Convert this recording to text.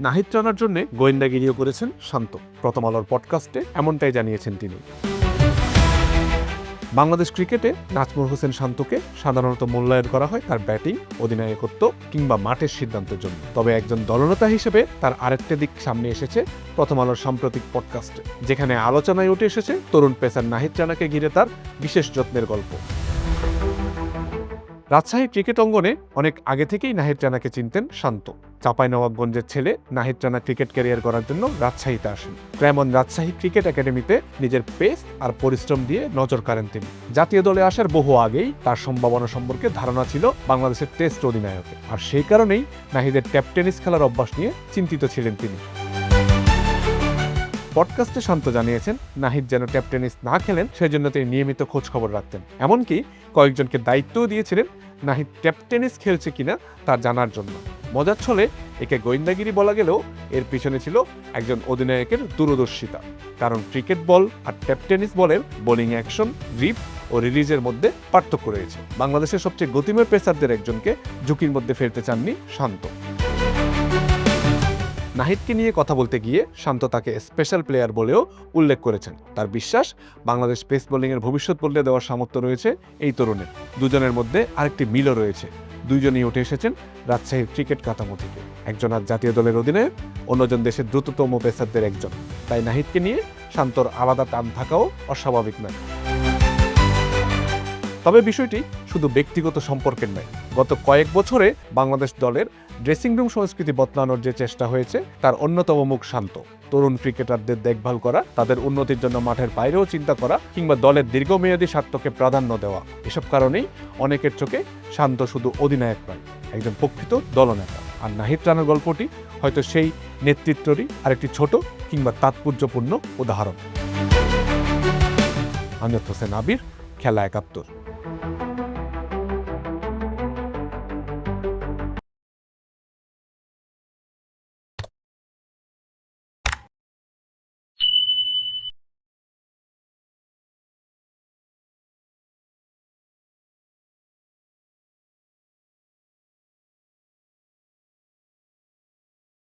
নাহিদ রানার জন্য গোয়েন্দাগিরিও করেছেন শান্ত। প্রথম আলোর পডকাস্টে এমনটাই জানিয়েছেন তিনি। বাংলাদেশ ক্রিকেটে নাজমুল হোসেন শান্তকে সাধারণত মূল্যায়ন করা হয় তার ব্যাটিং, অধিনায়কত্ব কিংবা মাঠের সিদ্ধান্তের জন্য। তবে একজন দলনেতা হিসেবে তার আরেকটা দিক সামনে এসেছে প্রথম আলোর সাম্প্রতিক পডকাস্টে, যেখানে আলোচনায় উঠে এসেছে তরুণ পেসার নাহিদ রানাকে ঘিরে তার বিশেষ যত্নের গল্প। রাজশাহী ক্রিকেট অঙ্গনে অনেক আগে থেকেই নাহিদ রানাকে চিনতেন শান্ত। চাঁপাইনবাবগঞ্জের ছেলে নাহিদ রানা ক্রিকেট ক্যারিয়ার করার জন্য রাজশাহীতে আসেন। ক্রাইমন রাজশাহী ক্রিকেট একাডেমিতে নিজের পেস আর পরিশ্রম দিয়ে নজর কাড়েন তিনি। জাতীয় দলে আসার বহু আগেই তার সম্ভাবনা সম্পর্কে ধারণা ছিল বাংলাদেশের টেস্ট অধিনায়কের, আর সেই কারণেই নাহিদের ট্যাপ টেনিস খেলার অভ্যাস নিয়ে চিন্তিত ছিলেন তিনি। পডকাস্টে শান্ত জানিয়েছেন, নাহিদ যেন ট্যাপ টেনিস না খেলেন সেজন্য তিনি নিয়মিত খোঁজ খবর রাখতেন। এমনকি কয়েকজনকে দায়িত্বও দিয়েছিলেন নাহিদ ট্যাপ টেনিস খেলছে কিনা তা জানার জন্য। মজার ছলে একে গোয়েন্দাগিরি বলা গেলেও এর পিছনে ছিল একজন অধিনায়কের দূরদর্শিতা। কারণ ক্রিকেট বল আর ট্যাপ টেনিস বলের বোলিং অ্যাকশন, গ্রিপ ও রিলিজের মধ্যে পার্থক্য রয়েছে। বাংলাদেশের সবচেয়ে গতিময় পেসারদের একজনকে ঝুঁকির মধ্যে ফেলতে চাননি শান্ত। নাহিদকে নিয়ে কথা বলতে গিয়ে শান্ত তাকে স্পেশাল প্লেয়ার বলেও উল্লেখ করেছেন। তার বিশ্বাস, বাংলাদেশ পেস বোলিংয়ের ভবিষ্যৎ বদলে দেওয়ার সামর্থ্য রয়েছে এই তরুণের। দুজনের মধ্যে আরেকটি মিলও রয়েছে। দুইজনই উঠে এসেছেন রাজশাহীর ক্রিকেট কাঠামো থেকে। একজন আজ জাতীয় দলের অধিনায়ক, অন্যজন দেশের দ্রুততম পেসারদের একজন। তাই নাহিদকে নিয়ে শান্তর আলাদা টান থাকাও অস্বাভাবিক নয়। তবে বিষয়টি শুধু ব্যক্তিগত সম্পর্কের নয়। গত কয়েক বছরে বাংলাদেশ দলের ড্রেসিং রুম সংস্কৃতি বদলানোর যে চেষ্টা হয়েছে তার অন্যতম মুখ শান্ত। তরুণ ক্রিকেটারদের দেখভাল করা, তাদের উন্নতির জন্য মাঠের বাইরেও চিন্তা করা কিংবা দলের দীর্ঘমেয়াদী স্বার্থকে প্রাধান্য দেওয়া, এসব কারণেই অনেকের চোখে শান্ত শুধু অধিনায়ক নয়, একজন প্রকৃত দলনেতা। আর নাহিদ রানার গল্পটি হয়তো সেই নেতৃত্বেরই আরেকটি ছোট কিংবা তাৎপর্যপূর্ণ উদাহরণ। আমজাদ হোসেন আবির, খেলা ৭১।